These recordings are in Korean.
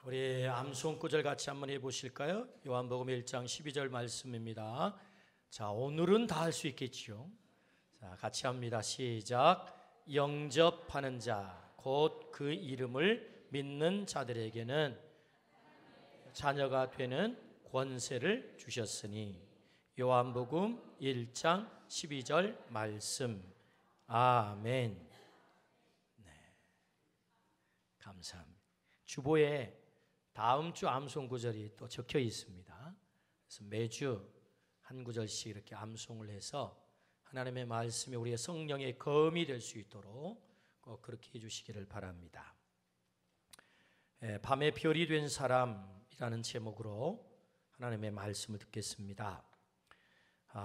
우리 암송 구절 같이 한번 해보실까요? 요한복음 1장 12절 말씀입니다. 자, 오늘은 다 할 수 있겠지요. 자, 같이 합니다. 시작. 영접하는 자, 곧 그 이름을 믿는 자들에게는 자녀가 되는 권세를 주셨으니. 요한복음 1장 12절 말씀. 아멘. 네, 감사합니다. 주보에 다음 주 암송 구절이 또 적혀 있습니다. 그래서 매주 한 구절씩 이렇게 암송을 해서 하나님의 말씀이 우리의 성령의 검이 될 수 있도록 꼭 그렇게 해주시기를 바랍니다. 밤의 별이 된 사람이라는 제목으로 하나님의 말씀을 듣겠습니다.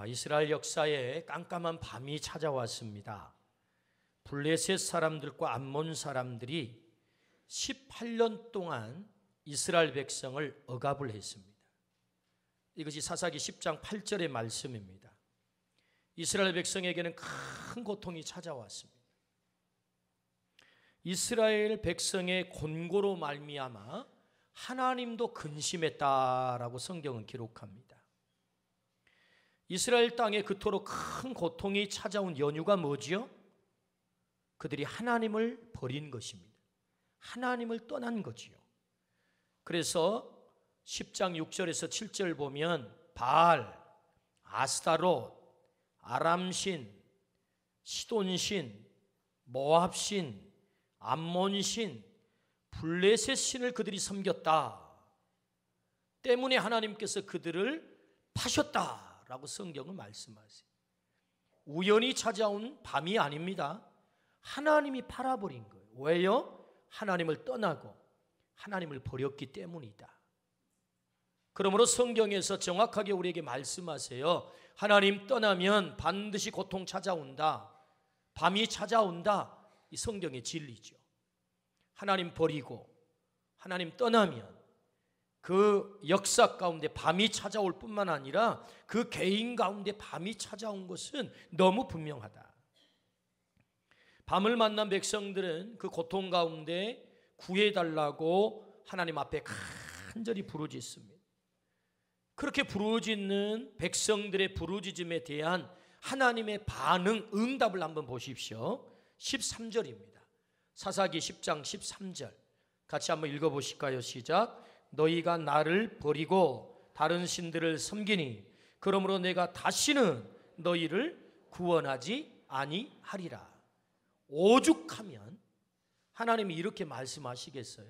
이스라엘 역사에 깜깜한 밤이 찾아왔습니다. 블레셋 사람들과 암몬 사람들이 18년 동안 이스라엘 백성을 억압을 했습니다. 이것이 사사기 10장 8절의 말씀입니다. 이스라엘 백성에게는 큰 고통이 찾아왔습니다. 이스라엘 백성의 곤고로 말미암아 하나님도 근심했다라고 성경은 기록합니다. 이스라엘 땅에 그토록 큰 고통이 찾아온 연유가 뭐지요? 그들이 하나님을 버린 것입니다. 하나님을 떠난 거지요. 그래서 10장 6절에서 7절 보면 바알, 아스타롯, 아람신, 시돈신, 모압신, 암몬신, 블레셋 신을 그들이 섬겼다 때문에 하나님께서 그들을 파셨다라고 성경은 말씀하세요. 우연히 찾아온 밤이 아닙니다. 하나님이 팔아버린 거예요. 왜요? 하나님을 떠나고 하나님을 버렸기 때문이다. 그러므로 성경에서 정확하게 우리에게 말씀하세요. 하나님 떠나면 반드시 고통 찾아온다. 밤이 찾아온다. 이 성경의 진리죠. 하나님 버리고 하나님 떠나면 그 역사 가운데 밤이 찾아올 뿐만 아니라 그 개인 가운데 밤이 찾아온 것은 너무 분명하다. 밤을 만난 백성들은 그 고통 가운데 구해달라고 하나님 앞에 간절히 부르짖습니다. 그렇게 부르짖는 백성들의 부르짖음에 대한 하나님의 반응, 응답을 한번 보십시오. 13절입니다. 사사기 10장 13절 같이 한번 읽어보실까요? 시작. 너희가 나를 버리고 다른 신들을 섬기니 그러므로 내가 다시는 너희를 구원하지 아니하리라. 오죽하면 하나님이 이렇게 말씀하시겠어요?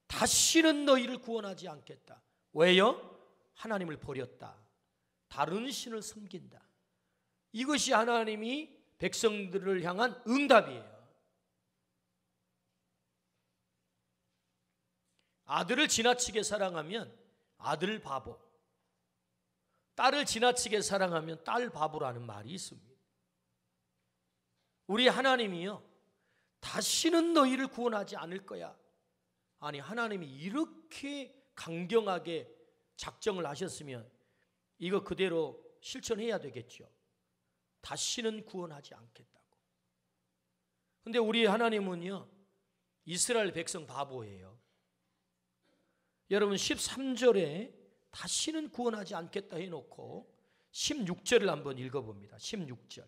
다시는 너희를 구원하지 않겠다. 왜요? 하나님을 버렸다. 다른 신을 섬긴다. 이것이 하나님이 백성들을 향한 응답이에요. 아들을 지나치게 사랑하면 아들 바보, 딸을 지나치게 사랑하면 딸 바보라는 말이 있습니다. 우리 하나님이요, 다시는 너희를 구원하지 않을 거야. 아니, 하나님이 이렇게 강경하게 작정을 하셨으면 이거 그대로 실천해야 되겠죠. 다시는 구원하지 않겠다고. 근데 우리 하나님은요, 이스라엘 백성 바보예요. 여러분 13절에 다시는 구원하지 않겠다 해놓고 16절을 한번 읽어봅니다. 16절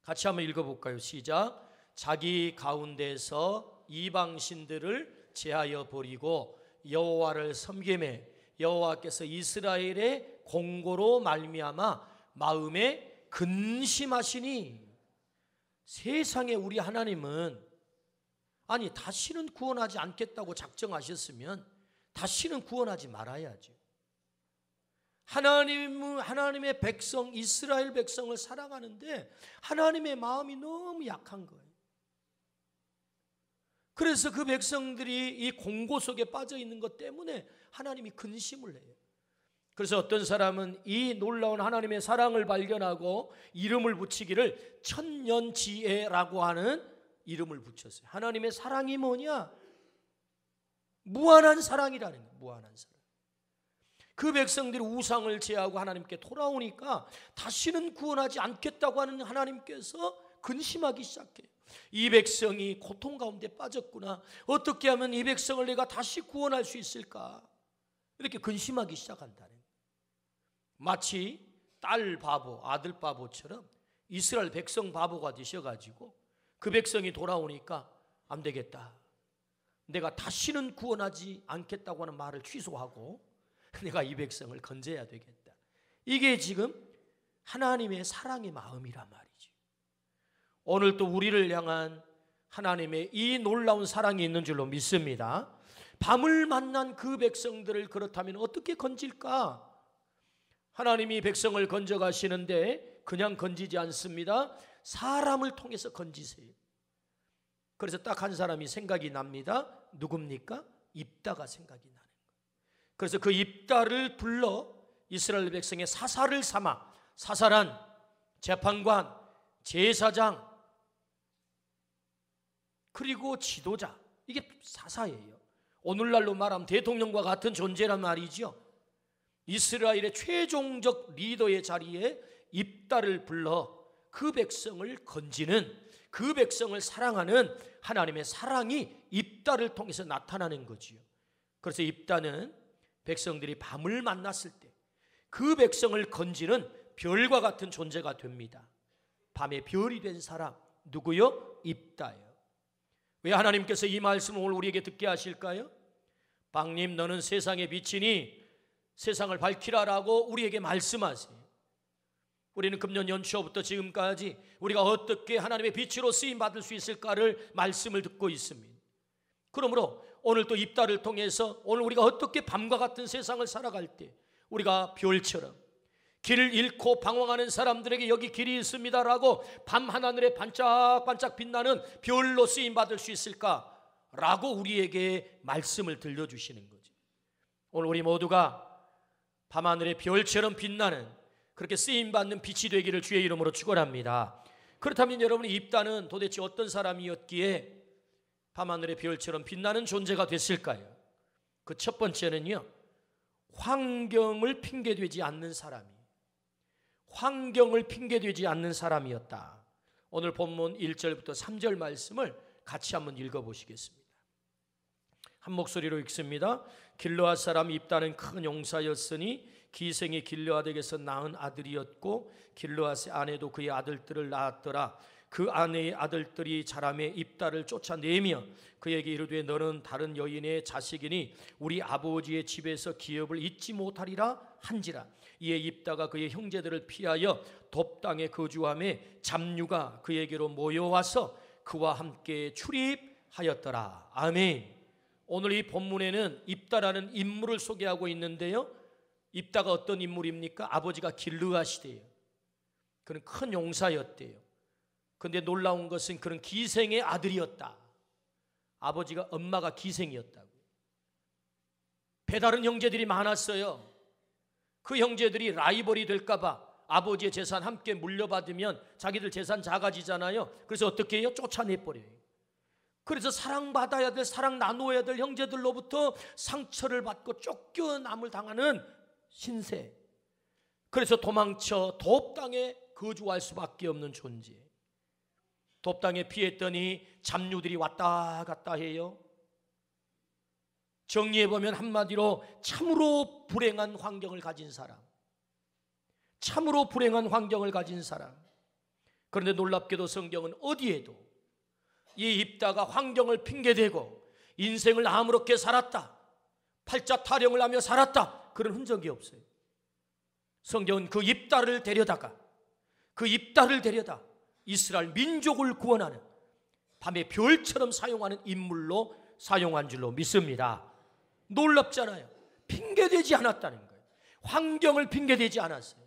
같이 한번 읽어볼까요? 시작. 자기 가운데서 이방신들을 제하여 버리고 여호와를 섬기매 여호와께서 이스라엘의 공고로 말미암아 마음에 근심하시니. 세상에 우리 하나님은 아니 다시는 구원하지 않겠다고 작정하셨으면 다시는 구원하지 말아야죠. 하나님은 하나님의 백성 이스라엘 백성을 사랑하는데 하나님의 마음이 너무 약한 거예요. 그래서 그 백성들이 이 공고 속에 빠져 있는 것 때문에 하나님이 근심을 해요. 그래서 어떤 사람은 이 놀라운 하나님의 사랑을 발견하고 이름을 붙이기를 천년지혜라고 하는 이름을 붙였어요. 하나님의 사랑이 뭐냐? 무한한 사랑이라는 거예요. 무한한 사랑. 그 백성들이 우상을 제하고 하나님께 돌아오니까 다시는 구원하지 않겠다고 하는 하나님께서 근심하기 시작해요. 이 백성이 고통 가운데 빠졌구나. 어떻게 하면 이 백성을 내가 다시 구원할 수 있을까? 이렇게 근심하기 시작한다는 거예요. 마치 딸 바보, 아들 바보처럼 이스라엘 백성 바보가 되셔가지고 그 백성이 돌아오니까 안 되겠다, 내가 다시는 구원하지 않겠다고 하는 말을 취소하고 내가 이 백성을 건져야 되겠다. 이게 지금 하나님의 사랑의 마음이란 말이죠. 오늘 또 우리를 향한 하나님의 이 놀라운 사랑이 있는 줄로 믿습니다. 밤을 만난 그 백성들을 그렇다면 어떻게 건질까? 하나님이 백성을 건져 가시는데 그냥 건지지 않습니다. 사람을 통해서 건지세요. 그래서 딱 한 사람이 생각이 납니다. 누굽니까? 입다가 생각이 나는 거예요. 그래서 그 입다를 불러 이스라엘 백성의 사사를 삼아, 사사란 재판관, 제사장, 그리고 지도자, 이게 사사예요. 오늘날로 말하면 대통령과 같은 존재란 말이죠. 이스라엘의 최종적 리더의 자리에 입다를 불러 그 백성을 건지는, 그 백성을 사랑하는 하나님의 사랑이 입다를 통해서 나타나는 거지요. 그래서 입다는 백성들이 밤을 만났을 때 그 백성을 건지는 별과 같은 존재가 됩니다. 밤에 별이 된 사람 누구요? 입다예요. 왜 하나님께서 이 말씀을 오늘 우리에게 듣게 하실까요? 빵님, 너는 세상의 빛이니 세상을 밝히라라고 우리에게 말씀하세요. 우리는 금년 연초부터 지금까지 우리가 어떻게 하나님의 빛으로 쓰임받을 수 있을까를 말씀을 듣고 있습니다. 그러므로 오늘 또 입다를 통해서 오늘 우리가 어떻게 밤과 같은 세상을 살아갈 때 우리가 별처럼 길을 잃고 방황하는 사람들에게 여기 길이 있습니다라고 밤 하늘에 반짝반짝 빛나는 별로 쓰임받을 수 있을까라고 우리에게 말씀을 들려주시는 거죠. 오늘 우리 모두가 밤하늘의 별처럼 빛나는, 그렇게 쓰임받는 빛이 되기를 주의 이름으로 축원합니다. 그렇다면 여러분이 입다는 도대체 어떤 사람이었기에 밤하늘의 별처럼 빛나는 존재가 됐을까요? 그 첫 번째는요, 환경을 핑계대지 않는 사람이에요. 환경을 핑계대지 않는 사람이었다. 오늘 본문 1절부터 3절 말씀을 같이 한번 읽어보시겠습니다. 한 목소리로 읽습니다. 길르앗 사람 입다는 큰 용사였으니 기생이 길르앗에게서 낳은 아들이었고 길르앗의 아내도 그의 아들들을 낳았더라. 그 아내의 아들들이 자라매 입다를 쫓아내며 그에게 이르되 너는 다른 여인의 자식이니 우리 아버지의 집에서 기업을 잊지 못하리라 한지라. 이에 입다가 그의 형제들을 피하여 돕 땅에 거주하매 잡류가 그에게로 모여와서 그와 함께 출입하였더라. 아멘. 오늘 이 본문에는 입다라는 인물을 소개하고 있는데요, 입다가 어떤 인물입니까? 아버지가 길르앗이대요. 그는 큰 용사였대요. 그런데 놀라운 것은 그는 기생의 아들이었다. 아버지가, 엄마가 기생이었다고. 배다른 형제들이 많았어요. 그 형제들이 라이벌이 될까봐 아버지의 재산 함께 물려받으면 자기들 재산 작아지잖아요. 그래서 어떻게 해요? 쫓아내버려요. 그래서 사랑받아야 될, 사랑 나누어야 될 형제들로부터 상처를 받고 쫓겨남을 당하는 신세. 그래서 도망쳐 돕 땅에 거주할 수밖에 없는 존재. 돕 땅에 피했더니 잡류들이 왔다 갔다 해요. 정리해보면 한마디로 참으로 불행한 환경을 가진 사람, 참으로 불행한 환경을 가진 사람. 그런데 놀랍게도 성경은 어디에도 이 입다가 환경을 핑계대고 인생을 아무렇게 살았다, 팔자 타령을 하며 살았다, 그런 흔적이 없어요. 성경은 그 입다를 데려다가, 그 입다를 데려다 이스라엘 민족을 구원하는 밤의 별처럼 사용하는 인물로 사용한 줄로 믿습니다. 놀랍잖아요. 핑계대지 않았다는 거예요. 환경을 핑계대지 않았어요.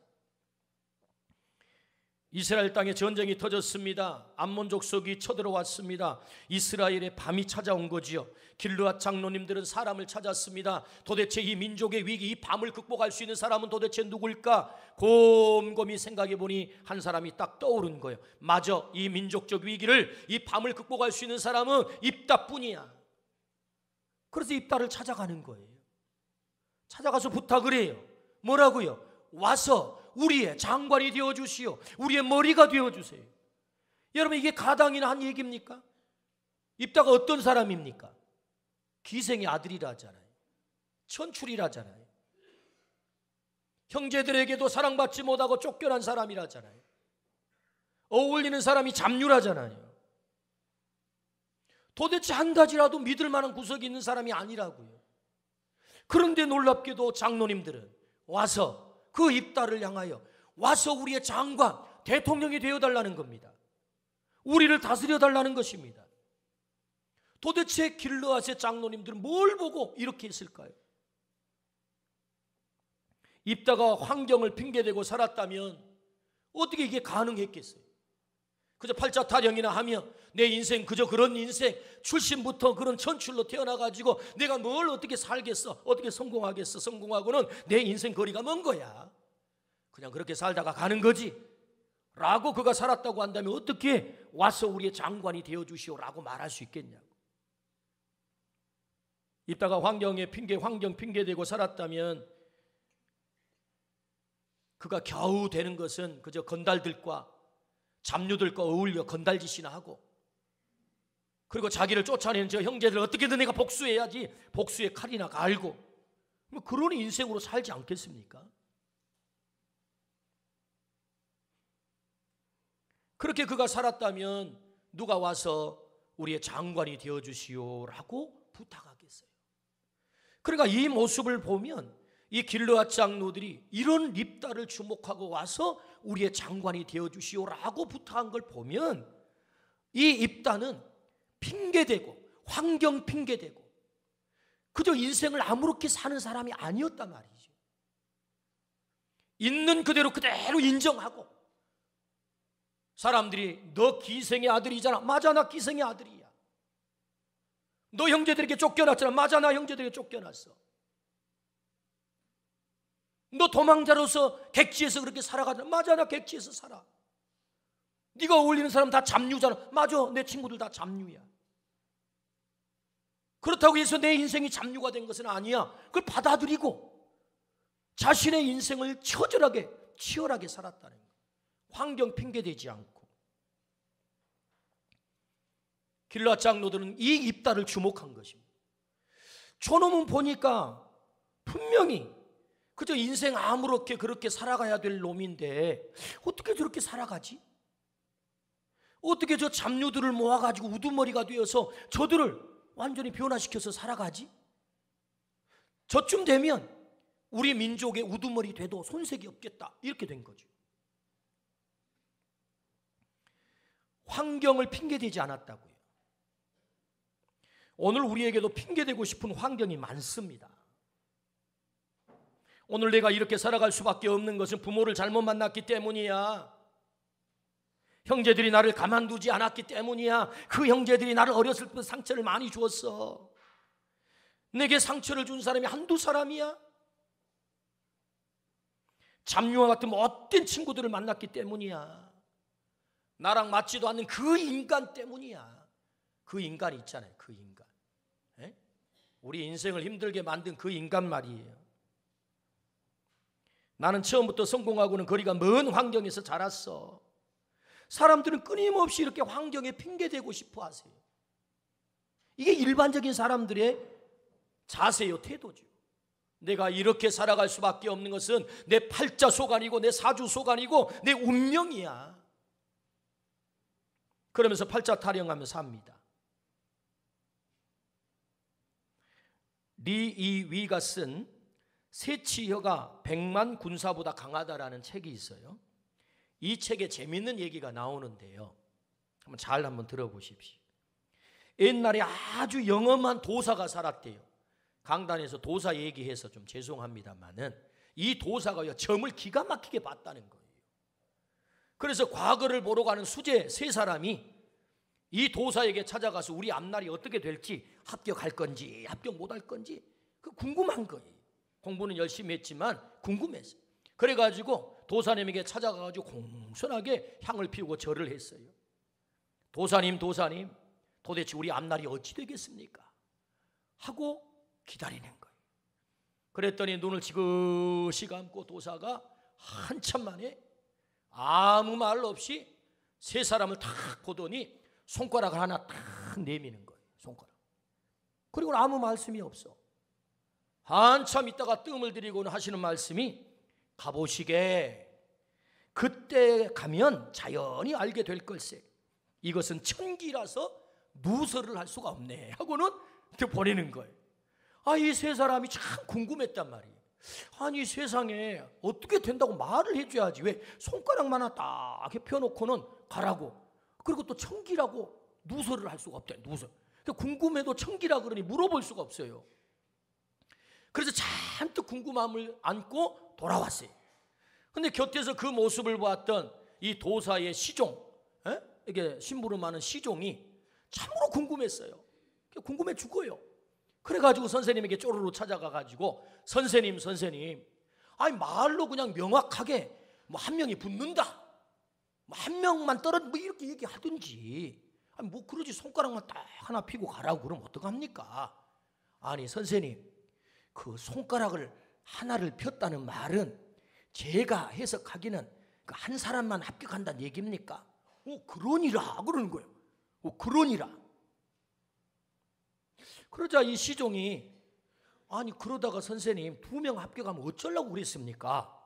이스라엘 땅에 전쟁이 터졌습니다. 암몬 족속이 쳐들어왔습니다. 이스라엘의 밤이 찾아온 거지요. 길르앗 장로님들은 사람을 찾았습니다. 도대체 이 민족의 위기, 이 밤을 극복할 수 있는 사람은 도대체 누굴까? 곰곰이 생각해 보니 한 사람이 딱 떠오른 거예요. 맞아, 이 민족적 위기를, 이 밤을 극복할 수 있는 사람은 입다뿐이야. 그래서 입다를 찾아가는 거예요. 찾아가서 부탁을 해요. 뭐라고요? 와서 우리의 장관이 되어주시오, 우리의 머리가 되어주세요. 여러분, 이게 가당이나 한 얘기입니까? 입다가 어떤 사람입니까? 기생의 아들이라잖아요. 천출이라잖아요. 형제들에게도 사랑받지 못하고 쫓겨난 사람이라잖아요. 어울리는 사람이 잡류라잖아요. 도대체 한 가지라도 믿을 만한 구석이 있는 사람이 아니라고요. 그런데 놀랍게도 장로님들은 와서 그 입다를 향하여 와서 우리의 장관, 대통령이 되어달라는 겁니다. 우리를 다스려달라는 것입니다. 도대체 길르앗의 장로님들은 뭘 보고 이렇게 했을까요? 입다가 환경을 핑계대고 살았다면 어떻게 이게 가능했겠어요? 그저 팔자 타령이나 하며 내 인생 그저 그런 인생, 출신부터 그런 천출로 태어나가지고 내가 뭘 어떻게 살겠어, 어떻게 성공하겠어, 성공하고는 내 인생 거리가 먼 거야, 그냥 그렇게 살다가 가는 거지 라고 그가 살았다고 한다면 어떻게 와서 우리의 장관이 되어주시오 라고 말할 수 있겠냐고. 이따가 환경 핑계대고 살았다면 그가 겨우 되는 것은 그저 건달들과 잡류들과 어울려 건달짓이나 하고, 그리고 자기를 쫓아내는 저 형제들 어떻게든 내가 복수해야지, 복수의 칼이나 갈고, 뭐 그런 인생으로 살지 않겠습니까? 그렇게 그가 살았다면 누가 와서 우리의 장관이 되어주시오라고 부탁하겠어요? 그러니까 이 모습을 보면 이 길르앗 장로들이 이런 입다를 주목하고 와서 우리의 장관이 되어주시오라고 부탁한 걸 보면 이 입다는 핑계대고 환경 핑계대고 그저 인생을 아무렇게 사는 사람이 아니었단 말이죠. 있는 그대로 인정하고, 사람들이 너 기생의 아들이잖아. 맞아, 나 기생의 아들이야. 너 형제들에게 쫓겨났잖아. 맞아, 나 형제들에게 쫓겨났어. 너 도망자로서 객지에서 그렇게 살아가잖아. 맞아, 나 객지에서 살아. 네가 어울리는 사람 다 잡류잖아. 맞아, 내 친구들 다 잡류야. 그렇다고 해서 내 인생이 잡류가 된 것은 아니야. 그걸 받아들이고 자신의 인생을 처절하게 치열하게 살았다는 거예요. 환경 핑계대지 않고. 길르앗 장로들은 이 입다를 주목한 것입니다. 저놈은 보니까 분명히 그저 인생 아무렇게 그렇게 살아가야 될 놈인데 어떻게 저렇게 살아가지? 어떻게 저 잡류들을 모아가지고 우두머리가 되어서 저들을 완전히 변화시켜서 살아가지? 저쯤 되면 우리 민족의 우두머리 돼도 손색이 없겠다, 이렇게 된 거죠. 환경을 핑계대지 않았다고요. 오늘 우리에게도 핑계대고 싶은 환경이 많습니다. 오늘 내가 이렇게 살아갈 수밖에 없는 것은 부모를 잘못 만났기 때문이야. 형제들이 나를 가만두지 않았기 때문이야. 그 형제들이 나를 어렸을 때 상처를 많이 주었어. 내게 상처를 준 사람이 한두 사람이야? 잡류와 같은 못된 친구들을 만났기 때문이야. 나랑 맞지도 않는 그 인간 때문이야. 그 인간이 있잖아요. 그 인간. 에? 우리 인생을 힘들게 만든 그 인간 말이에요. 나는 처음부터 성공하고는 거리가 먼 환경에서 자랐어. 사람들은 끊임없이 이렇게 환경에 핑계대고 싶어 하세요. 이게 일반적인 사람들의 자세요, 태도죠. 내가 이렇게 살아갈 수밖에 없는 것은 내 팔자 속아니고 내 사주 속아니고 내 운명이야. 그러면서 팔자 타령하며 삽니다. 리이위가 쓴 세치혀가 100만 군사보다 강하다라는 책이 있어요. 이 책에 재밌는 얘기가 나오는데요. 한번 들어보십시오. 옛날에 아주 영험한 도사가 살았대요. 강단에서 도사 얘기해서 좀 죄송합니다만은 이 도사가 점을 기가 막히게 봤다는 거예요. 그래서 과거를 보러 가는 수재 세 사람이 이 도사에게 찾아가서 우리 앞날이 어떻게 될지, 합격할 건지 합격 못할 건지 그 궁금한 거예요. 공부는 열심히 했지만 궁금했어요. 그래가지고 도사님에게 찾아가가지고 공손하게 향을 피우고 절을 했어요. 도사님 도대체 우리 앞날이 어찌 되겠습니까? 하고 기다리는 거예요. 그랬더니 눈을 지그시 감고 도사가 한참 만에 아무 말 없이 세 사람을 탁 보더니 손가락을 하나 탁 내미는 거예요. 손가락. 그리고 아무 말씀이 없어. 한참 있다가 뜸을 들이고는 하시는 말씀이, 가보시게 그때 가면 자연히 알게 될 걸세. 이것은 천기라서 누설을 할 수가 없네 하고는 보내는 거예요. 이 세 사람이 참 궁금했단 말이에요. 아니 세상에 어떻게 된다고 말을 해줘야지, 왜 손가락만 하나 딱 펴놓고는 가라고, 그리고 또 천기라고 누설을 할 수가 없대. 누설. 궁금해도 천기라 그러니 물어볼 수가 없어요. 그래서 잔뜩 궁금함을 안고 돌아왔어요. 근데 곁에서 그 모습을 보았던 이 도사의 시종, 이게 심부름 하는 시종이 참으로 궁금했어요. 궁금해 죽어요. 그래가지고 선생님에게 쪼르르 찾아가가지고, 선생님, 아니 말로 그냥 명확하게 뭐 한 명이 붙는다, 뭐 한 명만 떨어져, 뭐 이렇게 얘기하든지, 아니 뭐 그러지 손가락만 딱 하나 피고 가라고 그러면 어떡합니까? 아니 선생님, 그 손가락을 하나를 폈다는 말은 제가 해석하기는 그 한 사람만 합격한다는 얘기입니까? 그러니라 그러는 거예요. 그러니라. 그러자 이 시종이, 아니 그러다가 선생님 2명 합격하면 어쩌려고 그랬습니까?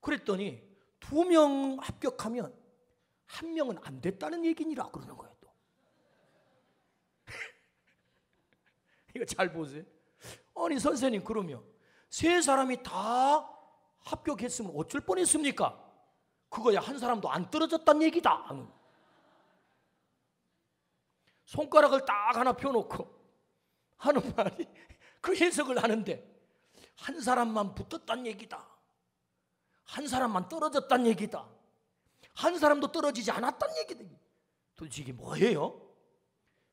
그랬더니 2명 합격하면 1명은 안 됐다는 얘기니라 그러는 거예요. 또 이거 잘 보세요. 아니 선생님, 그러면 세 사람이 다 합격했으면 어쩔 뻔했습니까? 그거야 한 사람도 안 떨어졌다는 얘기다. 손가락을 딱 하나 펴놓고 하는 말이, 그 해석을 하는데 한 사람만 붙었단 얘기다, 한 사람만 떨어졌단 얘기다, 한 사람도 떨어지지 않았단 얘기다. 도대체 이게 뭐예요?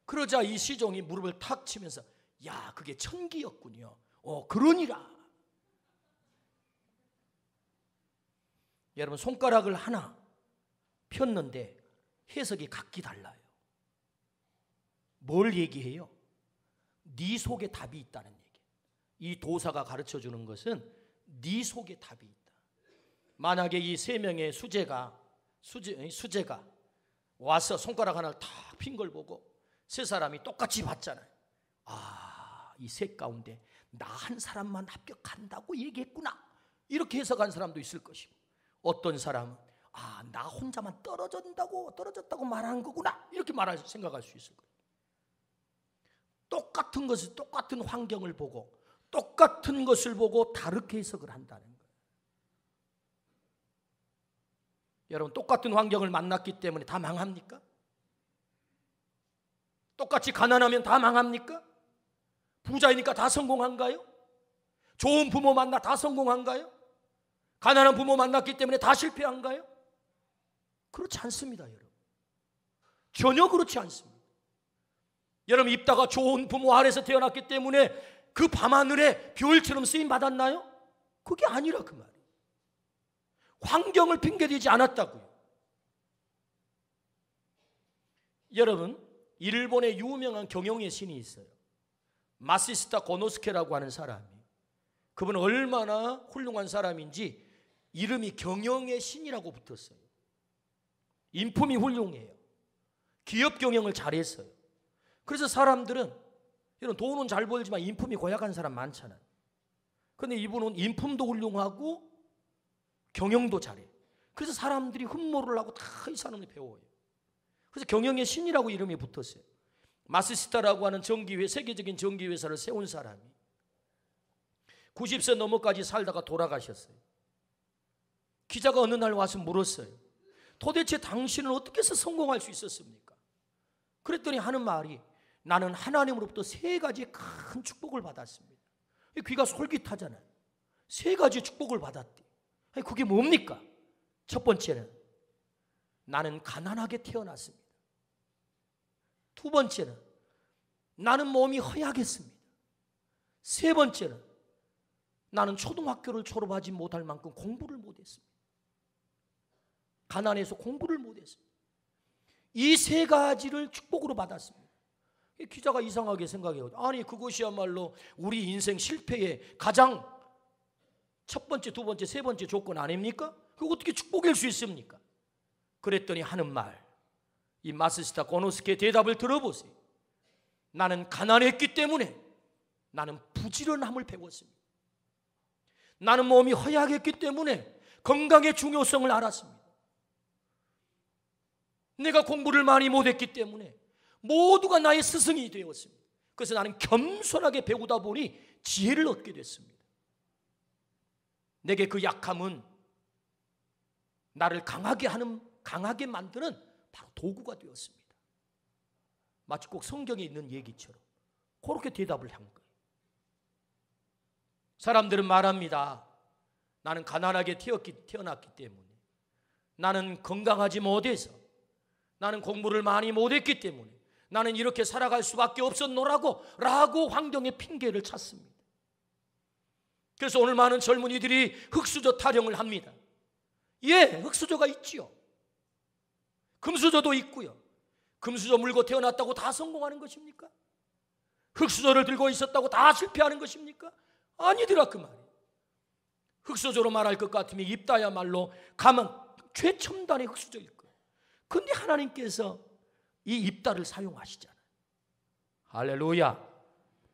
그러자 이 시종이 무릎을 탁 치면서, 야 그게 천기였군요. 그러니라. 여러분, 손가락을 하나 폈는데 해석이 각기 달라요. 뭘 얘기해요? 네 속에 답이 있다는 얘기. 이 도사가 가르쳐주는 것은 네 속에 답이 있다. 만약에 이 3명의 수재가 와서 손가락 하나를 탁 핀 걸 보고 세 사람이 똑같이 봤잖아요. 이 셋 가운데 나 한 사람만 합격한다고 얘기했구나, 이렇게 해석한 사람도 있을 것이고, 어떤 사람은 나 혼자만 떨어졌다고 말하는 거구나, 이렇게 생각할 수 있을 거예요. 똑같은 것을, 똑같은 환경을 보고 똑같은 것을 보고 다르게 해석을 한다는 거예요. 여러분, 똑같은 환경을 만났기 때문에 다 망합니까? 똑같이 가난하면 다 망합니까? 부자이니까 다 성공한가요? 좋은 부모 만나 다 성공한가요? 가난한 부모 만났기 때문에 다 실패한가요? 그렇지 않습니다, 여러분. 전혀 그렇지 않습니다. 여러분, 입다가 좋은 부모 아래서 태어났기 때문에 그 밤하늘에 별처럼 쓰임 받았나요? 그게 아니라 그 말이에요. 환경을 핑계대지 않았다고요. 여러분, 일본의 유명한 경영의 신이 있어요. 마시스타 고노스케라고 하는 사람이, 그분은 얼마나 훌륭한 사람인지 이름이 경영의 신이라고 붙었어요. 인품이 훌륭해요. 기업 경영을 잘했어요. 그래서 사람들은, 이런 돈은 잘 벌지만 인품이 고약한 사람 많잖아요. 그런데 이분은 인품도 훌륭하고 경영도 잘해. 그래서 사람들이 흠모를 하고 다 이 사람을 배워요. 그래서 경영의 신이라고 이름이 붙었어요. 마시스타라고 하는 세계적인 전기회사를 세운 사람이 90세 넘어까지 살다가 돌아가셨어요. 기자가 어느 날 와서 물었어요. 도대체 당신은 어떻게 해서 성공할 수 있었습니까? 그랬더니 하는 말이, 나는 하나님으로부터 3가지 큰 축복을 받았습니다. 귀가 솔깃하잖아요. 3가지 축복을 받았대. 그게 뭡니까? 첫 번째는 나는 가난하게 태어났습니다. 2번째는 나는 몸이 허약했습니다. 3번째는 나는 초등학교를 졸업하지 못할 만큼 공부를 못했습니다. 가난해서 공부를 못했습니다. 이 3가지를 축복으로 받았습니다. 기자가 이상하게 생각해요. 아니 그것이야말로 우리 인생 실패의 가장 첫 번째, 2번째, 3번째 조건 아닙니까? 그거 어떻게 축복일 수 있습니까? 그랬더니 하는 말, 이 마스시타 고노스케의 대답을 들어보세요. 나는 가난했기 때문에 나는 부지런함을 배웠습니다. 나는 몸이 허약했기 때문에 건강의 중요성을 알았습니다. 내가 공부를 많이 못했기 때문에 모두가 나의 스승이 되었습니다. 그래서 나는 겸손하게 배우다 보니 지혜를 얻게 됐습니다. 내게 그 약함은 나를 강하게 만드는 바로 도구가 되었습니다. 마치 꼭 성경에 있는 얘기처럼 그렇게 대답을 한 거예요. 사람들은 말합니다. 나는 가난하게 태어났기 때문에, 나는 건강하지 못해서, 나는 공부를 많이 못했기 때문에 나는 이렇게 살아갈 수밖에 없었노라고 환경의 핑계를 찾습니다. 그래서 오늘 많은 젊은이들이 흙수저 타령을 합니다. 예, 흙수저가 있지요. 금수저도 있고요. 금수저 물고 태어났다고 다 성공하는 것입니까? 흙수저를 들고 있었다고 다 실패하는 것입니까? 아니더라 그 말이에요. 흙수저로 말할 것 같으면 입다야말로 가만 최첨단의 흙수저일 거예요. 그런데 하나님께서 이 입다를 사용하시잖아요. 할렐루야.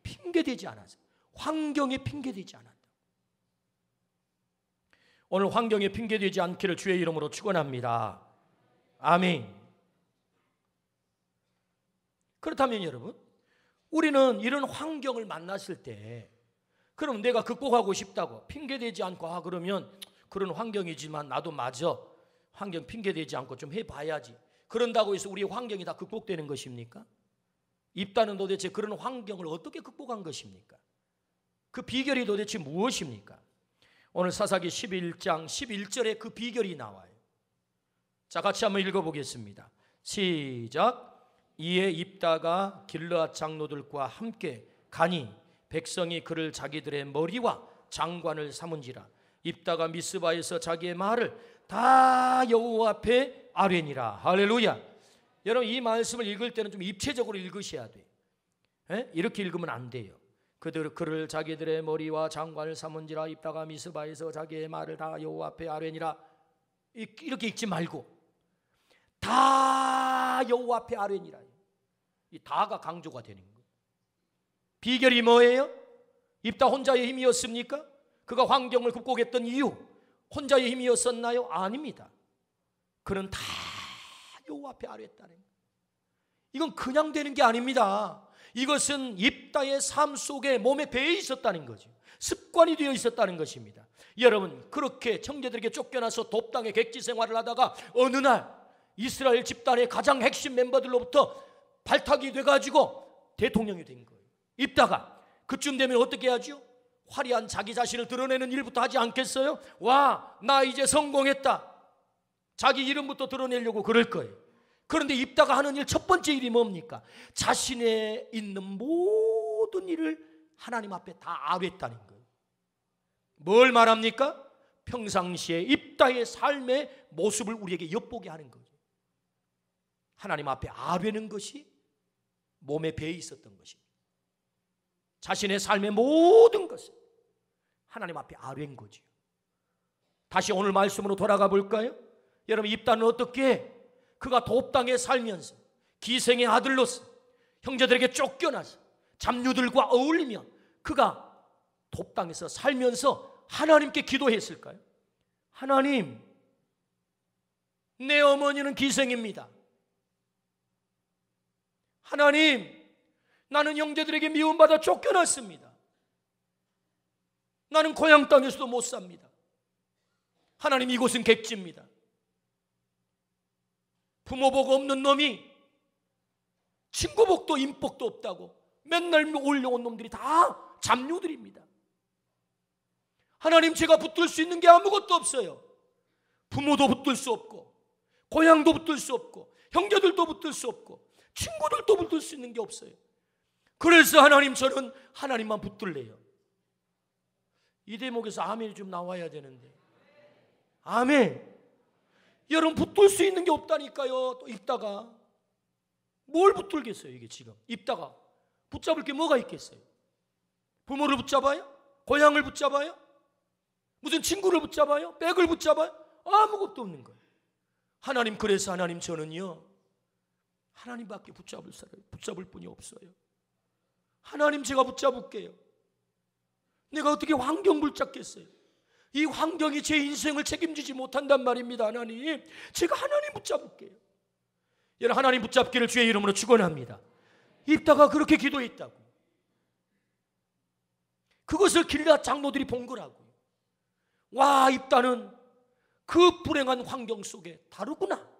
핑계대지 않아서, 환경에 핑계대지 않았다. 오늘 환경에 핑계대지 않기를 주의 이름으로 축원합니다. 아멘. 그렇다면 여러분, 우리는 이런 환경을 만났을 때, 그럼 내가 극복하고 싶다고 핑계대지 않고 그러면 그런 환경이지만 나도 마저 환경 핑계대지 않고 좀 해봐야지, 그런다고 해서 우리 환경이 다 극복되는 것입니까? 입다는 도대체 그런 환경을 어떻게 극복한 것입니까? 그 비결이 도대체 무엇입니까? 오늘 사사기 11장 11절에 그 비결이 나와요. 자, 같이 한번 읽어보겠습니다. 시작. 이에 입다가 길르앗 장로들과 함께 가니 백성이 그를 자기들의 머리와 장관을 삼은지라. 입다가 미스바에서 자기의 말을 다 여호와 앞에 아뢰니라. 할렐루야. 여러분, 이 말씀을 읽을 때는 좀 입체적으로 읽으셔야 돼요. 이렇게 읽으면 안 돼요. 그를 자기들의 머리와 장관을 삼은지라. 입다가 미스바에서 자기의 말을 다 여호와 앞에 아뢰니라. 이렇게 읽지 말고 다 여호와 앞에 아뢰니라. 이 다가 강조가 되는 거예요. 비결이 뭐예요? 입다 혼자의 힘이었습니까? 그가 환경을 극복했던 이유 혼자의 힘이었었나요? 아닙니다. 그는 다 여호와 앞에 아뢰었다는 거예요. 이건 그냥 되는 게 아닙니다. 이것은 입다의 삶 속에 몸에 배어 있었다는 거죠. 습관이 되어 있었다는 것입니다. 여러분, 그렇게 형제들에게 쫓겨나서 돕당의 객지 생활을 하다가 어느 날 이스라엘 집단의 가장 핵심 멤버들로부터 발탁이 돼가지고 대통령이 된 거예요. 입다가 그쯤 되면 어떻게 하죠? 화려한 자기 자신을 드러내는 일부터 하지 않겠어요? 와, 나 이제 성공했다. 자기 이름부터 드러내려고 그럴 거예요. 그런데 입다가 하는 일 첫 번째 일이 뭡니까? 자신의 있는 모든 일을 하나님 앞에 다 아뢰었다는 거예요. 뭘 말합니까? 평상시에 입다의 삶의 모습을 우리에게 엿보게 하는 거죠. 하나님 앞에 아뢰는 것이 몸에 배어 있었던 것입니다. 자신의 삶의 모든 것을 하나님 앞에 아뢰는 거죠. 다시 오늘 말씀으로 돌아가 볼까요? 여러분, 입다는 어떻게 그가 돕당에 살면서 기생의 아들로서 형제들에게 쫓겨나서 잡류들과 어울리며 그가 돕당에서 살면서 하나님께 기도했을까요? 하나님, 내 어머니는 기생입니다. 하나님, 나는 형제들에게 미움받아 쫓겨났습니다. 나는 고향 땅에서도 못 삽니다. 하나님, 이곳은 객지입니다. 부모 복 없는 놈이 친구 복도 인복도 없다고 맨날 올려온 놈들이 다 잡류들입니다. 하나님, 제가 붙들 수 있는 게 아무것도 없어요. 부모도 붙들 수 없고 고향도 붙들 수 없고 형제들도 붙들 수 없고 친구들도 붙들 수 있는 게 없어요. 그래서 하나님, 저는 하나님만 붙들래요. 이 대목에서 아멘이 좀 나와야 되는데. 아멘. 여러분, 붙들 수 있는 게 없다니까요. 또 입다가 뭘 붙들겠어요? 이게 지금 입다가 붙잡을 게 뭐가 있겠어요? 부모를 붙잡아요? 고향을 붙잡아요? 무슨 친구를 붙잡아요? 백을 붙잡아요? 아무것도 없는 거예요. 하나님, 그래서 하나님, 저는요 하나님밖에 붙잡을 분이 없어요. 하나님, 제가 붙잡을게요. 내가 어떻게 환경 붙잡겠어요? 이 환경이 제 인생을 책임지지 못한단 말입니다. 하나님, 제가 하나님 붙잡을게요. 여러분, 하나님 붙잡기를 주의 이름으로 축원합니다. 입다가 그렇게 기도했다고. 그것을 길앗 장로들이 본 거라고요. 와, 입다는 그 불행한 환경 속에 다르구나.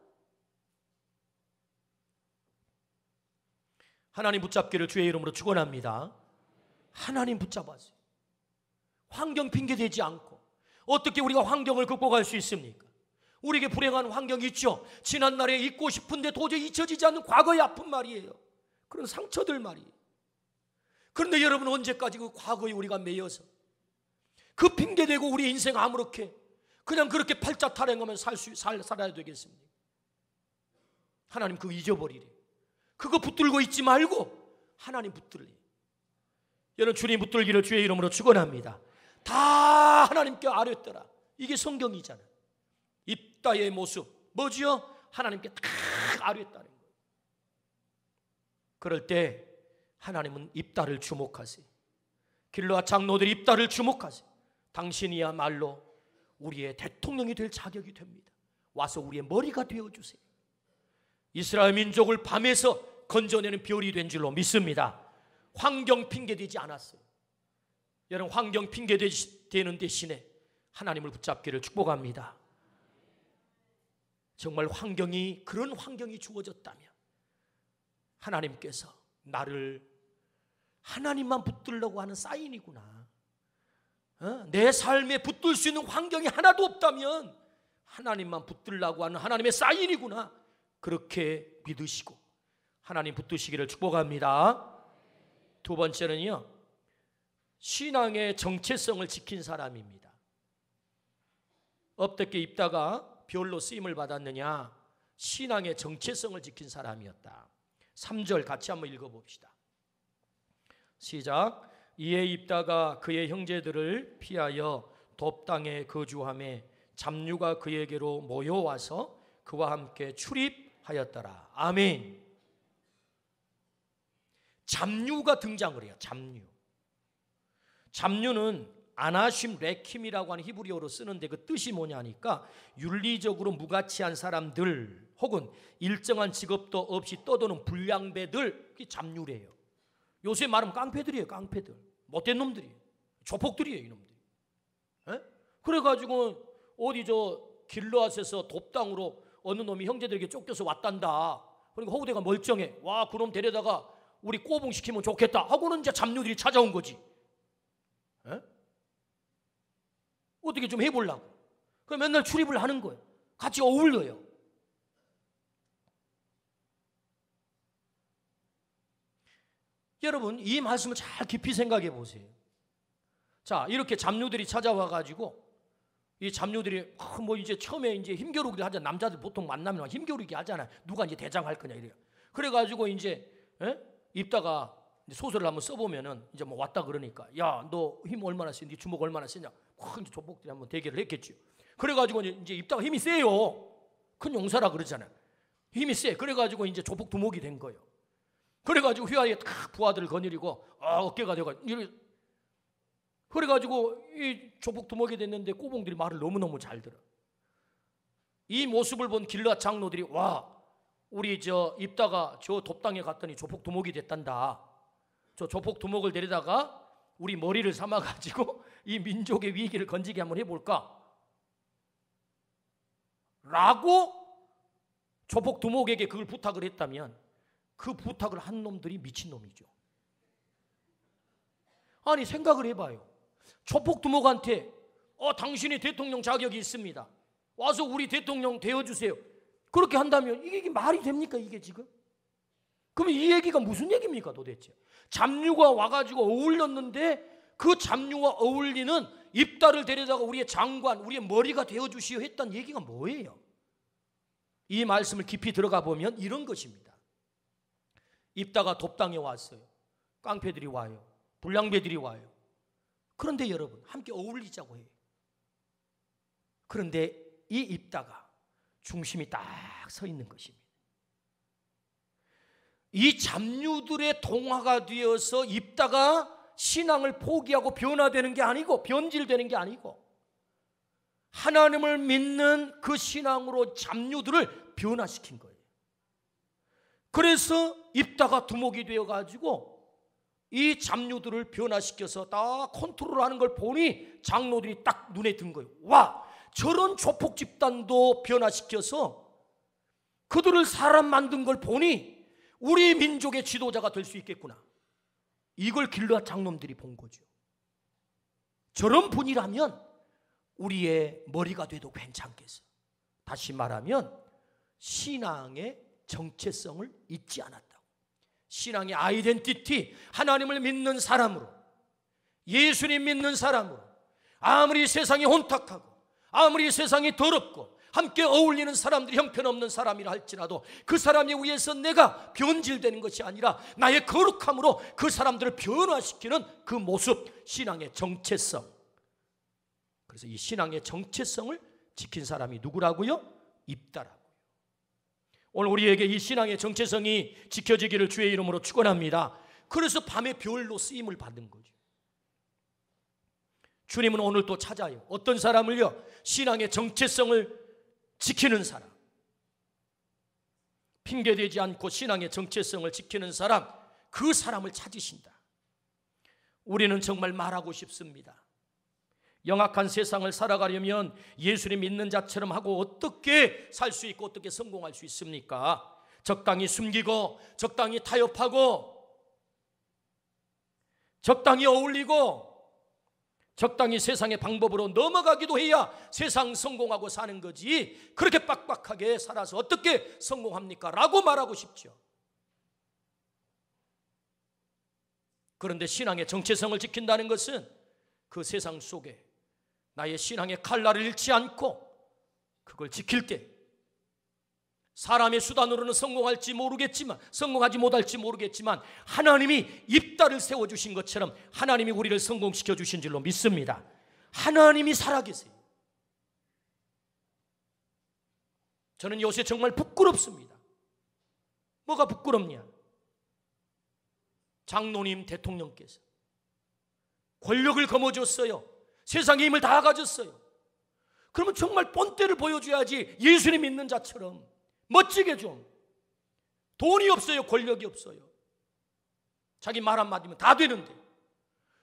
하나님 붙잡기를 주의 이름으로 축원합니다. 하나님 붙잡아서 환경 핑계대지 않고 어떻게 우리가 환경을 극복할 수 있습니까? 우리에게 불행한 환경이 있죠. 지난날에 잊고 싶은데 도저히 잊혀지지 않는 과거의 아픈 말이에요. 그런 상처들 말이에요. 그런데 여러분, 언제까지 그 과거에 우리가 매여서 그 핑계대고 우리 인생 아무렇게 그냥 그렇게 팔자 타령하면서 살아야 되겠습니까? 하나님 그거 잊어버리래. 그거 붙들고 있지 말고 하나님 붙들래. 여러분, 주님 붙들기를 주의 이름으로 축원합니다. 다 하나님께 아뢰더라. 이게 성경이잖아. 입다의 모습 뭐지요? 하나님께 다 아뢰었다는 거예요. 그럴 때 하나님은 입다를 주목하세요. 길르앗 장로들이 입다를 주목하세요. 당신이야말로 우리의 대통령이 될 자격이 됩니다. 와서 우리의 머리가 되어주세요. 이스라엘 민족을 밤에서 건져내는 별이 된 줄로 믿습니다. 환경 핑계대지 않았어요. 여러분, 환경 핑계대는 대신에 하나님을 붙잡기를 축복합니다. 정말 그런 환경이 주어졌다면 하나님께서 나를 하나님만 붙들려고 하는 사인이구나. 내 삶에 붙들 수 있는 환경이 하나도 없다면 하나님만 붙들려고 하는 하나님의 사인이구나. 그렇게 믿으시고 하나님 붙드시기를 축복합니다. 두 번째는요, 신앙의 정체성을 지킨 사람입니다. 어떻게 입다가 별로 쓰임을 받았느냐? 신앙의 정체성을 지킨 사람이었다. 3절 같이 한번 읽어봅시다. 시작. 이에 입다가 그의 형제들을 피하여 돕당에 거주하며 잡류가 그에게로 모여와서 그와 함께 출입하였더라. 아멘. 잡류가 등장을 해요. 잡류는 아나심 레킴이라고 하는 히브리어로 쓰는데 그 뜻이 뭐냐니까 윤리적으로 무가치한 사람들 혹은 일정한 직업도 없이 떠도는 불량배들, 그게 잡류래요. 요새 말하면 깡패들이에요. 깡패들, 못된 놈들이에요. 조폭들이에요, 이놈들이. 그래가지고 어디 길르앗에서 돕당으로 어느 놈이 형제들에게 쫓겨서 왔단다. 그러니까 호구대가 멀쩡해. 와, 그놈 데려다가 우리 꼬붕시키면 좋겠다 하고는 이제 잡류들이 찾아온 거지. 어떻게 좀 해보려고. 그럼 맨날 출입을 하는 거예요. 같이 어울려요. 여러분, 이 말씀을 잘 깊이 생각해 보세요. 자, 이렇게 잡류들이 찾아와가지고 이 잡류들이 이제 처음에 이제 힘겨루기 하잖아. 남자들 보통 만나면 힘겨루기 하잖아요. 누가 이제 대장할 거냐 이래요. 그래가지고 이제 입다가 소설을 한번 써보면은 이제 뭐 왔다 그러니까 야, 너 힘 얼마나 세냐, 네 주먹 얼마나 세냐, 이제 조폭들이 한번 대결을 했겠죠. 그래가지고 이제 입다가 힘이 세요. 큰 용사라 그러잖아요. 힘이 세. 그래가지고 이제 조폭 두목이 된 거예요. 그래가지고 휘하에 탁 부하들을 거느리고 어깨가 돼가지고 그래가지고 이 조폭 두목이 됐는데 꼬봉들이 말을 너무너무 잘 들어. 이 모습을 본 길르앗 장로들이 와, 우리 입다가 저 돕당에 갔더니 조폭 두목이 됐단다. 저 조폭 두목을 데려다가 우리 머리를 삼아가지고 이 민족의 위기를 건지게 한번 해볼까? 라고 조폭 두목에게 그걸 부탁을 했다면 그 부탁을 한 놈들이 미친놈이죠. 아니, 생각을 해봐요. 조폭 두목한테 당신이 대통령 자격이 있습니다. 와서 우리 대통령 되어주세요. 그렇게 한다면 이게 말이 됩니까, 이게 지금? 그럼 이 얘기가 무슨 얘기입니까 도대체? 잡류가 와가지고 어울렸는데 그 잡류와 어울리는 입다를 데려다가 우리의 장관, 우리의 머리가 되어주시오 했던 얘기가 뭐예요? 이 말씀을 깊이 들어가 보면 이런 것입니다. 입다가 돕당에 왔어요. 깡패들이 와요. 불량배들이 와요. 그런데 여러분, 함께 어울리자고 해요. 그런데 이 입다가 중심이 딱 서 있는 것입니다. 이 잡류들의 동화가 되어서 입다가 신앙을 포기하고 변화되는 게 아니고, 변질되는 게 아니고, 하나님을 믿는 그 신앙으로 잡류들을 변화시킨 거예요. 그래서 입다가 두목이 되어가지고 이 잡류들을 변화시켜서 다 컨트롤하는 걸 보니 장로들이 딱 눈에 든 거예요. 와, 저런 조폭 집단도 변화시켜서 그들을 사람 만든 걸 보니 우리 민족의 지도자가 될 수 있겠구나. 이걸 길르앗 장로들이 본 거죠. 저런 분이라면 우리의 머리가 돼도 괜찮겠어. 다시 말하면 신앙의 정체성을 잊지 않았다고. 신앙의 아이덴티티, 하나님을 믿는 사람으로, 예수님 믿는 사람으로, 아무리 세상이 혼탁하고 아무리 세상이 더럽고 함께 어울리는 사람들이 형편없는 사람이라 할지라도 그 사람에 의해서 내가 변질되는 것이 아니라 나의 거룩함으로 그 사람들을 변화시키는 그 모습, 신앙의 정체성. 그래서 이 신앙의 정체성을 지킨 사람이 누구라고요? 입다라고요. 오늘 우리에게 이 신앙의 정체성이 지켜지기를 주의 이름으로 축원합니다. 그래서 밤에 별로 쓰임을 받은 거죠. 주님은 오늘 또 찾아요. 어떤 사람을요? 신앙의 정체성을 지키는 사람, 핑계대지 않고 신앙의 정체성을 지키는 사람, 그 사람을 찾으신다. 우리는 정말 말하고 싶습니다. 영악한 세상을 살아가려면 예수님 믿는 자처럼 하고 어떻게 살 수 있고 어떻게 성공할 수 있습니까? 적당히 숨기고 적당히 타협하고 적당히 어울리고 적당히 세상의 방법으로 넘어가기도 해야 세상 성공하고 사는 거지, 그렇게 빡빡하게 살아서 어떻게 성공합니까? 라고 말하고 싶죠. 그런데 신앙의 정체성을 지킨다는 것은 그 세상 속에 나의 신앙의 칼날을 잃지 않고 그걸 지킬 때 사람의 수단으로는 성공할지 모르겠지만, 성공하지 못할지 모르겠지만 하나님이 입다를 세워주신 것처럼 하나님이 우리를 성공시켜 주신 줄로 믿습니다. 하나님이 살아계세요. 저는 요새 정말 부끄럽습니다. 뭐가 부끄럽냐? 장로님 대통령께서 권력을 거머쥐었어요. 세상의 힘을 다 가졌어요. 그러면 정말 본때를 보여줘야지. 예수님 믿는 자처럼 멋지게 좀. 돈이 없어요, 권력이 없어요. 자기 말 한마디면 다 되는데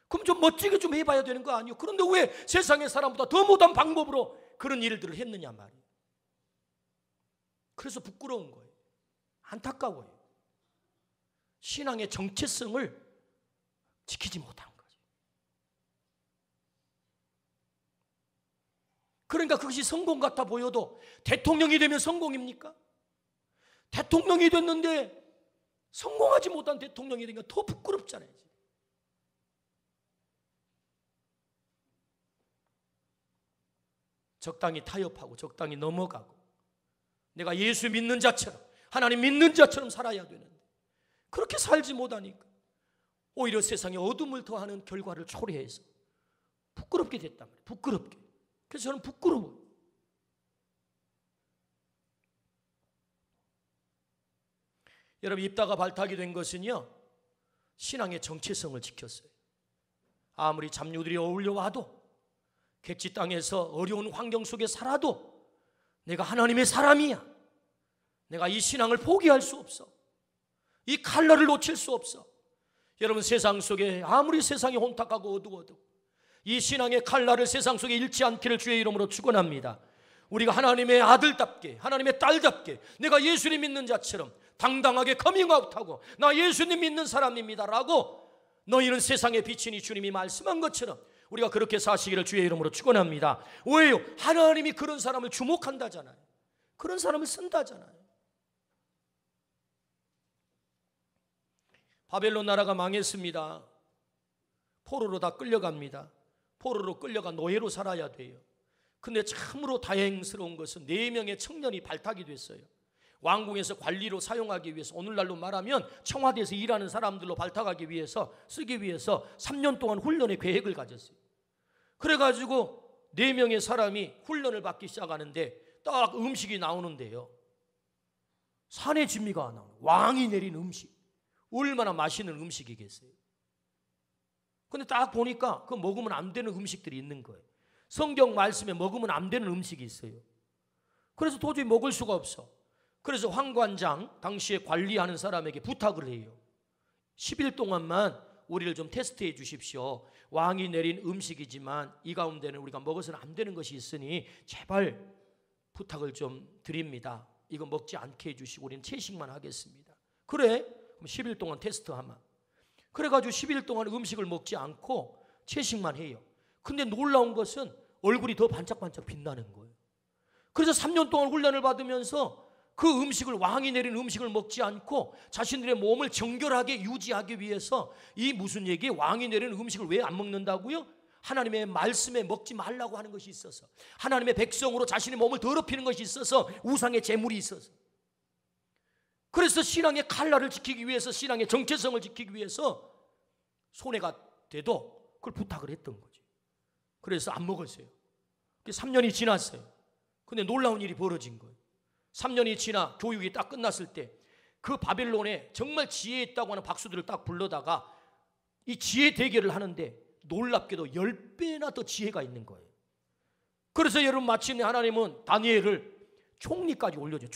그럼 좀 멋지게 좀 해봐야 되는 거 아니에요? 그런데 왜 세상의 사람보다 더 못한 방법으로 그런 일들을 했느냐 말이에요. 그래서 부끄러운 거예요. 안타까워요. 신앙의 정체성을 지키지 못한 거죠. 그러니까 그것이 성공 같아 보여도 대통령이 되면 성공입니까? 대통령이 됐는데 성공하지 못한 대통령이 되니까 더 부끄럽잖아요. 적당히 타협하고 적당히 넘어가고 내가 예수 믿는 자처럼, 하나님 믿는 자처럼 살아야 되는데 그렇게 살지 못하니까 오히려 세상에 어둠을 더하는 결과를 초래해서 부끄럽게 됐단 말이에요. 부끄럽게. 그래서 저는 부끄러워요. 여러분, 입다가 발탁이 된 것은요, 신앙의 정체성을 지켰어요. 아무리 잡류들이 어울려와도, 객지 땅에서 어려운 환경 속에 살아도 내가 하나님의 사람이야. 내가 이 신앙을 포기할 수 없어. 이 칼날을 놓칠 수 없어. 여러분, 세상 속에 아무리 세상이 혼탁하고 어두워도 이 신앙의 칼날을 세상 속에 잃지 않기를 주의 이름으로 축원합니다. 우리가 하나님의 아들답게, 하나님의 딸답게, 내가 예수님 믿는 자처럼 당당하게 커밍아웃하고 나 예수님 믿는 사람입니다라고, 너희는 세상의 빛이니 주님이 말씀한 것처럼 우리가 그렇게 사시기를 주의 이름으로 축원합니다. 왜요? 하나님이 그런 사람을 주목한다잖아요. 그런 사람을 쓴다잖아요. 바벨론 나라가 망했습니다. 포로로 다 끌려갑니다. 포로로 끌려가 노예로 살아야 돼요. 근데 참으로 다행스러운 것은 4명의 청년이 발탁이 됐어요. 왕궁에서 관리로 사용하기 위해서, 오늘날로 말하면 청와대에서 일하는 사람들로 발탁하기 위해서, 쓰기 위해서 3년 동안 훈련의 계획을 가졌어요. 그래가지고 4명의 사람이 훈련을 받기 시작하는데 딱 음식이 나오는데요, 산의 진미가 나오는 왕이 내린 음식, 얼마나 맛있는 음식이겠어요. 근데 딱 보니까 그 먹으면 안 되는 음식들이 있는 거예요. 성경 말씀에 먹으면 안 되는 음식이 있어요. 그래서 도저히 먹을 수가 없어. 그래서 황관장, 당시에 관리하는 사람에게 부탁을 해요. 10일 동안만 우리를 좀 테스트해 주십시오. 왕이 내린 음식이지만 이 가운데는 우리가 먹어서는 안 되는 것이 있으니 제발 부탁을 좀 드립니다. 이거 먹지 않게 해주시고 우리는 채식만 하겠습니다. 그래? 그럼 10일 동안 테스트하면. 그래가지고 10일 동안 음식을 먹지 않고 채식만 해요. 근데 놀라운 것은 얼굴이 더 반짝반짝 빛나는 거예요. 그래서 3년 동안 훈련을 받으면서 그 음식을, 왕이 내린 음식을 먹지 않고 자신들의 몸을 정결하게 유지하기 위해서, 이 무슨 얘기? 왕이 내리는 음식을 왜 안 먹는다고요? 하나님의 말씀에 먹지 말라고 하는 것이 있어서, 하나님의 백성으로 자신의 몸을 더럽히는 것이 있어서, 우상의 제물이 있어서. 그래서 신앙의 칼날을 지키기 위해서, 신앙의 정체성을 지키기 위해서 손해가 돼도 그걸 부탁을 했던 거죠. 그래서 안 먹었어요. 3년이 지났어요. 근데 놀라운 일이 벌어진 거예요. 3년이 지나 교육이 딱 끝났을 때 그 바벨론에 정말 지혜 있다고 하는 박수들을 딱 불러다가 이 지혜 대결을 하는데 놀랍게도 10배나 더 지혜가 있는 거예요. 그래서 여러분, 마침내 하나님은 다니엘을 총리까지 올려줘요.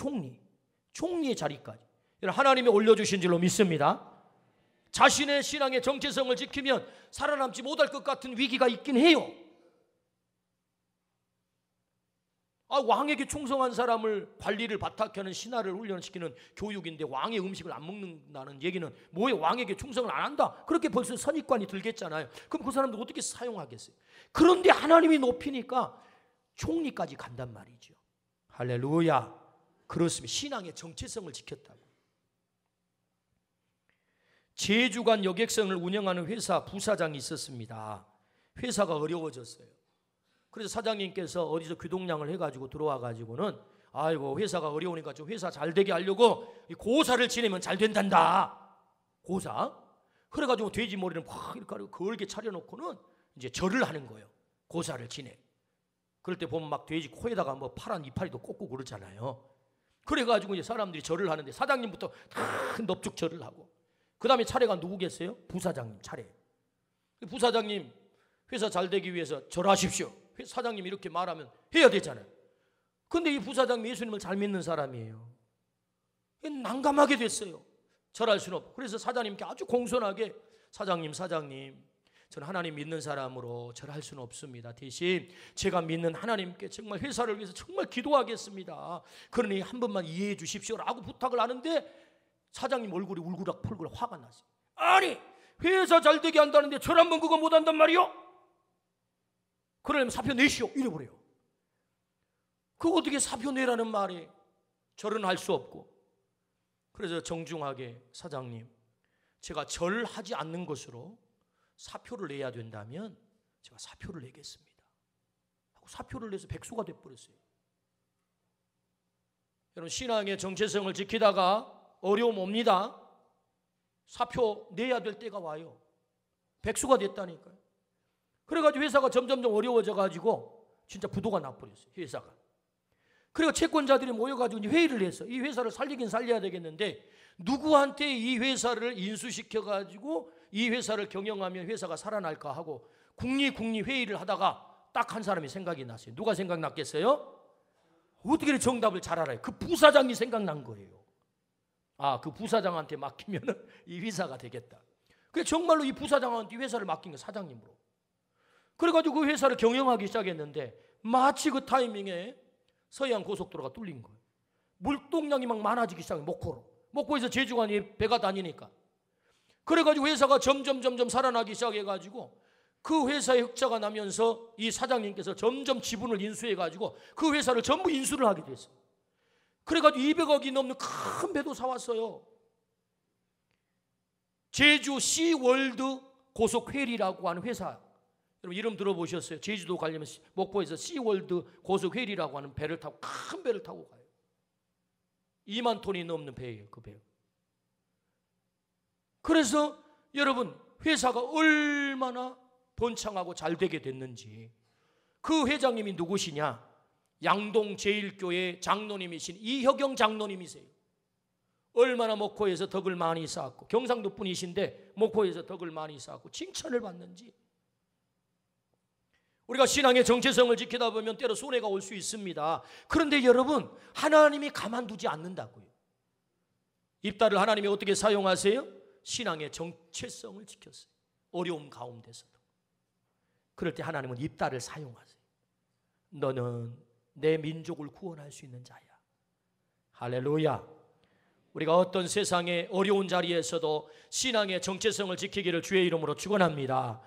총리의 자리까지 여러분, 하나님이 올려주신 줄로 믿습니다. 자신의 신앙의 정체성을 지키면 살아남지 못할 것 같은 위기가 있긴 해요. 왕에게 충성한 사람을 관리를 바탕에 하는 신하를 훈련시키는 교육인데 왕의 음식을 안 먹는다는 얘기는 뭐예요? 왕에게 충성을 안 한다, 그렇게 벌써 선입관이 들겠잖아요. 그럼 그 사람들 어떻게 사용하겠어요? 그런데 하나님이 높이니까 총리까지 간단 말이죠. 할렐루야. 그렇습니다. 신앙의 정체성을 지켰다고. 제주관 여객선을 운영하는 회사 부사장이 있었습니다. 회사가 어려워졌어요. 그래서 사장님께서 어디서 귀동냥을 해가지고 들어와가지고는, 아이고 회사가 어려우니까 좀 회사 잘 되게 하려고 고사를 지내면 잘 된단다. 고사. 그래가지고 돼지 머리를 확 이렇게 걸게 차려놓고는 이제 절을 하는 거예요. 고사를 지내. 그럴 때 보면 막 돼지 코에다가 뭐 파란 이파리도 꽂고 그러잖아요. 그래가지고 이제 사람들이 절을 하는데 사장님부터 다 넙죽 절을 하고, 그 다음에 차례가 누구겠어요? 부사장님 차례. 부사장님 회사 잘 되기 위해서 절하십시오. 사장님이 이렇게 말하면 해야 되잖아요. 근데 이 부사장 예수님을 잘 믿는 사람이에요. 난감하게 됐어요. 절할 수는 없고. 그래서 사장님께 아주 공손하게, 사장님 저는 하나님 믿는 사람으로 절할 수는 없습니다. 대신 제가 믿는 하나님께 정말 회사를 위해서 정말 기도하겠습니다. 그러니 한 번만 이해해 주십시오라고 부탁을 하는데 사장님 얼굴이 울그락불그락 화가 났어요. 아니 회사 잘 되게 한다는데 절 한 번 그거 못한단 말이요? 그러려면 사표 내시오 이래버려요. 그거 어떻게 사표 내라는 말이, 절은 할 수 없고. 그래서 정중하게, 사장님 제가 절하지 않는 것으로 사표를 내야 된다면 제가 사표를 내겠습니다 하고 사표를 내서 백수가 돼버렸어요. 여러분, 신앙의 정체성을 지키다가 어려움 옵니다. 사표 내야 될 때가 와요. 백수가 됐다니까요. 그래가지고 회사가 점점점 어려워져가지고 진짜 부도가 나버렸어요, 회사가. 그리고 채권자들이 모여가지고 이제 회의를 했어요. 이 회사를 살리긴 살려야 되겠는데 누구한테 이 회사를 인수시켜가지고 이 회사를 경영하면 회사가 살아날까 하고 국리 회의를 하다가 딱 한 사람이 생각이 났어요. 누가 생각났겠어요? 어떻게 정답을 잘 알아요? 그 부사장이 생각난 거예요. 그 부사장한테 맡기면 이 회사가 되겠다. 그래서 정말로 이 부사장한테 이 회사를 맡긴 거예요, 사장님으로. 그래가지고 그 회사를 경영하기 시작했는데 마치 그 타이밍에 서해안 고속도로가 뚫린 거예요. 물동량이 막 많아지기 시작해요. 목포에서 제주관이 배가 다니니까. 그래가지고 회사가 점점 살아나기 시작해가지고 그 회사에 흑자가 나면서 이 사장님께서 점점 지분을 인수해가지고 그 회사를 전부 인수를 하게 됐어요. 그래가지고 200억이 넘는 큰 배도 사왔어요. 제주 시월드 고속회리라고 하는 회사. 여러분 이름 들어보셨어요? 제주도 가려면 목포에서 시월드 고속회리라고 하는 배를 타고, 큰 배를 타고 가요. 2만 톤이 넘는 배예요, 그 배. 그래서 여러분 회사가 얼마나 번창하고 잘 되게 됐는지. 그 회장님이 누구시냐? 양동 제일교회 장로님이신 이혁영 장로님이세요. 얼마나 목포에서 덕을 많이 쌓았고, 경상도 분이신데 목포에서 덕을 많이 쌓았고 칭찬을 받는지. 우리가 신앙의 정체성을 지키다 보면 때로 손해가 올 수 있습니다. 그런데 여러분, 하나님이 가만두지 않는다고요. 입다를 하나님이 어떻게 사용하세요? 신앙의 정체성을 지켰어요. 어려움 가운데서도. 그럴 때 하나님은 입다를 사용하세요. 너는 내 민족을 구원할 수 있는 자야. 할렐루야. 우리가 어떤 세상의 어려운 자리에서도 신앙의 정체성을 지키기를 주의 이름으로 축원합니다.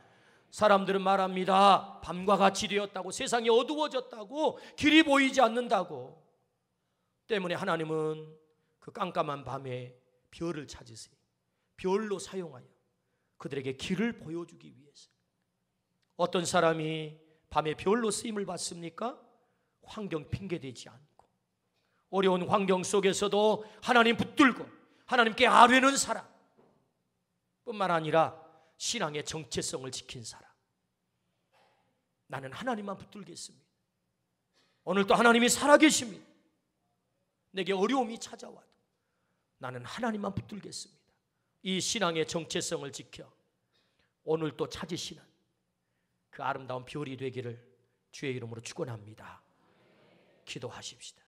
사람들은 말합니다. 밤과 같이 되었다고, 세상이 어두워졌다고, 길이 보이지 않는다고. 때문에 하나님은 그 깜깜한 밤에 별을 찾으세요. 별로 사용하여 그들에게 길을 보여주기 위해서. 어떤 사람이 밤에 별로 쓰임을 받습니까? 환경 핑계대지 않고, 어려운 환경 속에서도 하나님 붙들고 하나님께 아뢰는 사람 뿐만 아니라 신앙의 정체성을 지킨 사람. 나는 하나님만 붙들겠습니다. 오늘도 하나님이 살아계십니다. 내게 어려움이 찾아와도 나는 하나님만 붙들겠습니다. 이 신앙의 정체성을 지켜 오늘 또 찾으시는 그 아름다운 별이 되기를 주의 이름으로 축원합니다. 기도하십시다.